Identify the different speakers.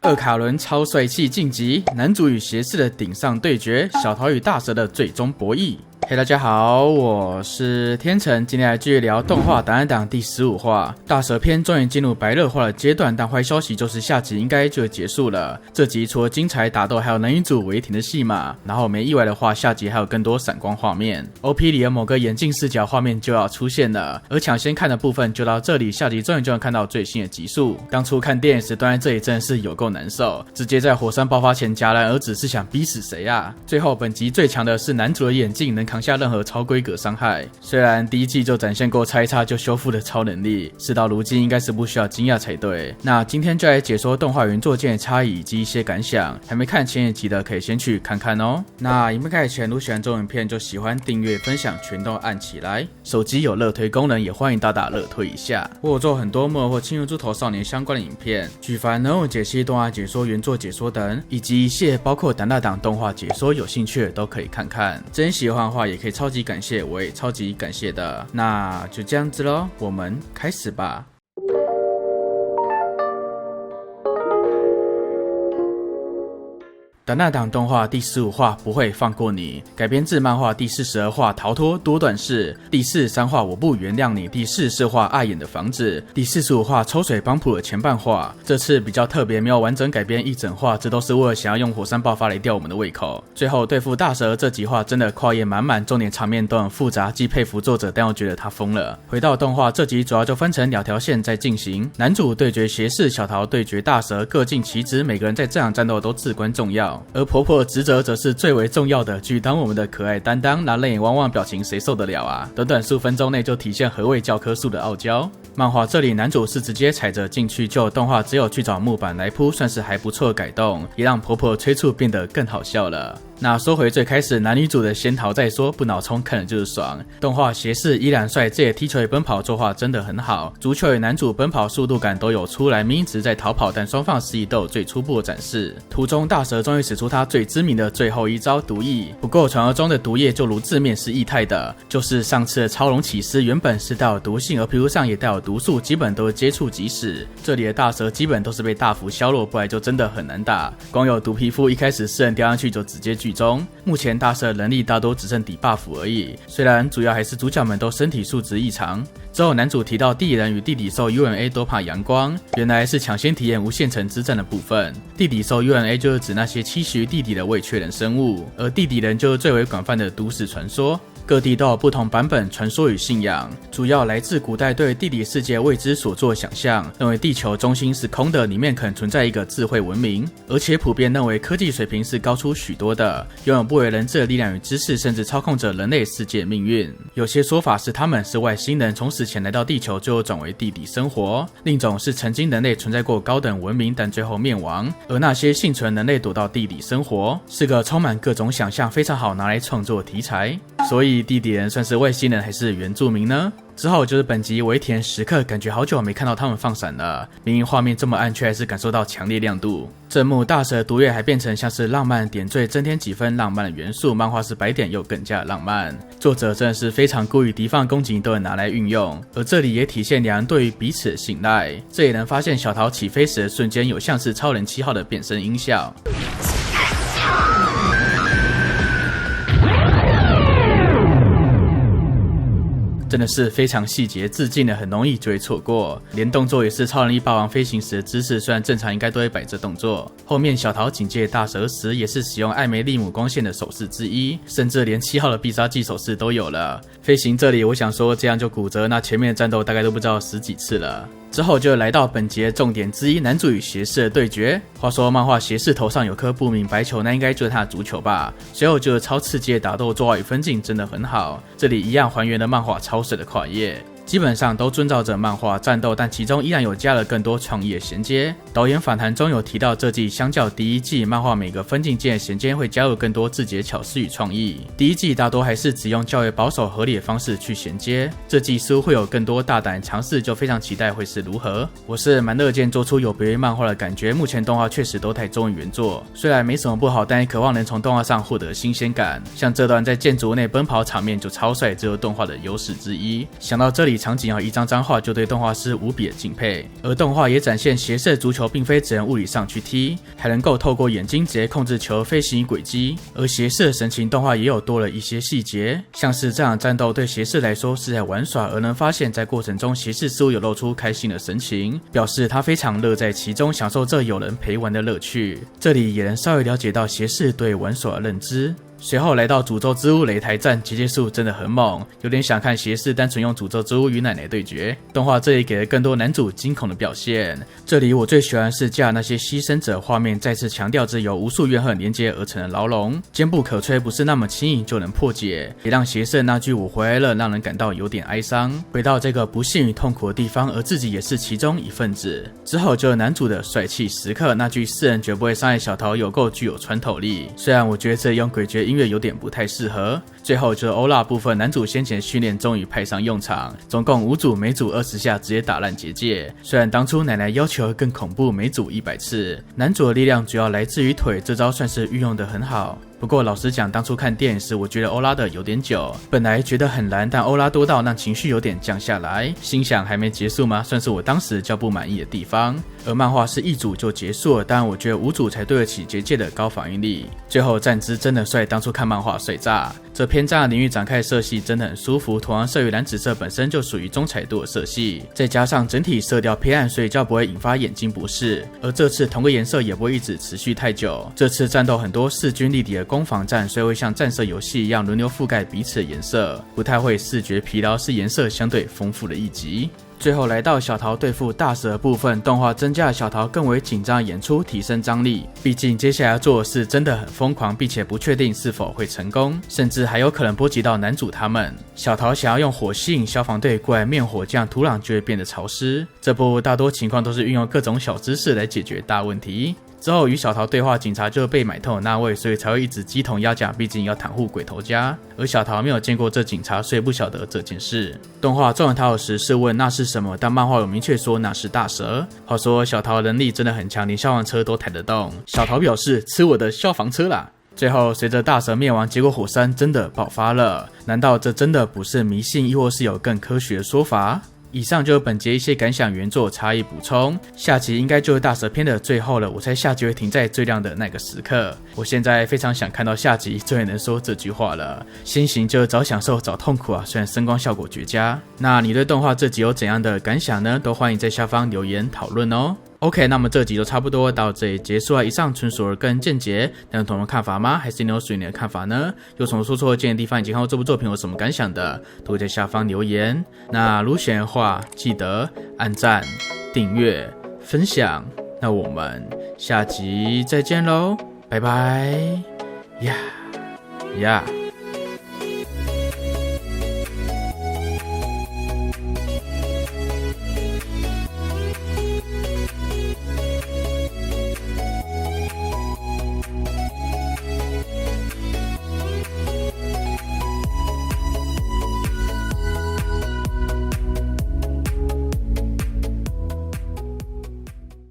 Speaker 1: 二卡伦超帅气晋级，男主与邪士的顶上对决，小桃与大蛇的最终博弈。嘿，大家好，我是天成，今天来继续聊动画档案档第15话，大蛇篇终于进入白热化的阶段，但坏消息就是下集应该就结束了。这集除了精彩打斗，还有男女主违停的戏码，然后没意外的话，下集还有更多闪光画面。OP 里的某个眼镜视角画面就要出现了，而抢先看的部分就到这里，下集终于就能看到最新的集数。当初看电影时，端在这里真的是有够难受，直接在火山爆发前戛然而止，是想逼死谁啊？最后本集最强的是男主的眼镜能扛下任何超规格伤害，虽然第一季就展现过擦一擦就修复的超能力，事到如今应该是不需要惊讶才对。那今天就来解说动画原作间的差异以及一些感想，还没看前一集的可以先去看看哦。那影片开始前，如果喜欢这种影片就喜欢订阅分享全都按起来，手机有热推功能也欢迎大大热推一下。我有做很多木偶或青油猪头少年相关的影片，举凡人物解析、动画解说、原作解说等，以及一切包括档大档动画解说，有兴趣的都可以看看。真喜欢的话也可以超级感谢，我也超级感谢的。那就这样子咯，我们开始吧。档大档动画第15话不会放过你，改编自漫画第42话逃脱多段式，第43话我不原谅你，第44话碍眼的房子，第45话抽水帮浦的前半话。这次比较特别，没有完整改编一整话，这都是为了想要用火山爆发来吊我们的胃口。最后对付大蛇这几话真的跨页满满，重点场面都很复杂，既佩服作者，但又觉得他疯了。回到动画，这集主要就分成2条线在进行，男主对决邪士，小桃对决大蛇，各尽其职，每个人在这场战斗都至关重要。而婆婆的职责则是最为重要的，去当我们的可爱担当，拿泪眼汪汪表情谁受得了啊？短短数分钟内就体现何谓教科书的傲娇。漫画这里男主是直接踩着进去救，动画只有去找木板来铺，算是还不错的改动，也让婆婆催促变得更好笑了。那说回最开始，男女主的先逃再说，不脑冲看了就是爽。动画邪士依然帅，这也踢球与奔跑作画真的很好，足球与男主奔跑速度感都有出来，明明只是在逃跑，但双方实力都有最初步的展示。途中大蛇终于使出他最知名的最后一招毒液，不过传说中的毒液就如字面是液态的，就是上次的超龙起司原本是带有毒性，而皮肤上也带有毒素，基本都是接触即死。这里的大蛇基本都是被大幅削弱，不然就真的很难打。光有毒皮肤，一开始4人掉上去就直接剧终。目前大蛇的能力大多只剩底 buff 而已，虽然主要还是主角们都身体素质异常。之后男主提到地底人与地底兽 UNA 都怕阳光，原来是抢先体验无限城之战的部分。地底兽 UNA 就是指那些栖息于地底的未确认生物，而地底人就是最为广泛的都市传说。各地都有不同版本传说与信仰，主要来自古代对地理世界未知所做的想象，认为地球中心是空的，里面可能存在一个智慧文明，而且普遍认为科技水平是高出许多的，拥有不为人知的力量与知识，甚至操控着人类世界命运。有些说法是他们是外星人，从死前来到地球，最后转为地底生活；另一种是曾经人类存在过高等文明，但最后灭亡，而那些幸存人类躲到地底生活，是个充满各种想象，非常好拿来创作题材。所以地底人算是外星人还是原住民呢？之后就是本集微甜时刻，感觉好久没看到他们放闪了，明明画面这么暗，却还是感受到强烈亮度。这幕大蛇毒液还变成像是浪漫点缀，增添几分浪漫的元素，漫画是白点又更加浪漫。作者真的是非常故意，敌方攻击都能拿来运用，而这里也体现两人对于彼此的信赖。这也能发现小桃起飞时的瞬间有像是超人7号的变身音效。真的是非常细节致敬的，很容易就会错过。连动作也是超能力霸王飞行时的姿势，虽然正常应该都会摆这动作。后面小桃警戒大蛇时，也是使用艾梅利姆光线的手势之一，甚至连7号的必杀技手势都有了。飞行这里，我想说这样就骨折，那前面的战斗大概都不知道10几次了。之后就来到本集的重点之一，男主与邪士的对决。话说漫画邪士头上有颗不明白球，那应该就是他的足球吧。随后就是超刺激的打斗，作画与分镜真的很好，这里一样还原了漫画超水的跨页。基本上都遵照着漫画战斗，但其中依然有加了更多创意的衔接。导演访谈中有提到，这季相较第一季，漫画每个分镜间的衔接会加入更多自己的巧思与创意。第一季大多还是只用较为保守合理的方式去衔接，这季似乎会有更多大胆尝试，就非常期待会是如何。我是蛮乐见做出有别于漫画的感觉，目前动画确实都太忠于原作，虽然没什么不好，但也渴望能从动画上获得新鲜感。像这段在建筑内奔跑场面就超帅，这是动画的优势之一。想到这里里场景一张张画就对动画师无比的敬佩，而动画也展现斜射足球并非只能物理上去踢，还能够透过眼睛直接控制球飞行轨迹，而斜射神情动画也有多了一些细节，像是这场战斗对斜射来说是在玩耍，而能发现在过程中斜射似乎有露出开心的神情，表示他非常乐在其中，享受这有人陪玩的乐趣。这里也能稍微了解到斜射对玩耍的认知。随后来到诅咒之屋擂台战，结界术真的很猛，有点想看斜视单纯用诅咒之屋与奶奶对决。动画这里给了更多男主惊恐的表现。这里我最喜欢是架那些牺牲者画面，再次强调这由无数怨恨连接而成的牢笼，坚不可摧，不是那么轻易就能破解，也让斜视那句我回来了让人感到有点哀伤，回到这个不幸与痛苦的地方，而自己也是其中一份子。之后就是男主的帅气时刻，那句世人绝不会伤害小桃有够具有穿透力，虽然我觉得这里用诡谲音乐有点不太适合。最后就是欧拉部分，男主先前训练终于派上用场，总共5组，每组20下直接打烂结界。虽然当初奶奶要求更恐怖，每组100次。男主的力量主要来自于腿，这招算是运用得很好。不过老实讲，当初看电影时，我觉得欧拉的有点久，本来觉得很燃，但欧拉多到让情绪有点降下来，心想还没结束吗？算是我当时较不满意的地方。而漫画是1组就结束了，当然我觉得5组才对得起结界的高反应力。最后战姿真的帅，当初看漫画帅炸。这篇章的领域展开的色系真的很舒服，同样色域蓝紫色本身就属于中彩度的色系，再加上整体色调偏暗，所以较不会引发眼睛不适。而这次同个颜色也不会一直持续太久。这次战斗很多势均力敌的攻防战，所以会像战色游戏一样轮流覆盖彼此的颜色，不太会视觉疲劳，是颜色相对丰富的一集。最后来到小桃对付大蛇的部分，动画增加了小桃更为紧张的演出，提升张力。毕竟接下来要做的事真的很疯狂，并且不确定是否会成功，甚至还有可能波及到男主他们。小桃想要用火吸引消防队过来灭火，这样土壤就会变得潮湿。这部大多情况都是运用各种小知识来解决大问题。之后与小桃对话，警察就是被买通的那位，所以才会一直鸡同鸭讲，毕竟要袒护鬼头家。而小桃没有见过这警察，所以不晓得这件事。动画中了他有时是问那是什么，但漫画有明确说那是大蛇。话说小桃的能力真的很强，连消防车都抬得动。小桃表示吃我的消防车啦。最后随着大蛇灭亡，结果火山真的爆发了。难道这真的不是迷信，亦或是有更科学的说法？以上就是本节一些感想，原作差异补充。下集应该就是大蛇篇的最后了，我猜下集会停在最亮的那个时刻。我现在非常想看到下集，终于能说这句话了。先行就是早享受早痛苦啊，虽然声光效果绝佳。那你对动画这集有怎样的感想呢？都欢迎在下方留言讨论哦。OK， 那么这集就差不多到这里结束了。以上纯属个人见解，有同样看法吗？还是你有属于你的看法呢？有什么说错建议的地方，以及看过这部作品有什么感想的，都会在下方留言。那如喜欢的话，记得按赞、订阅、分享。那我们下集再见喽，拜拜呀呀。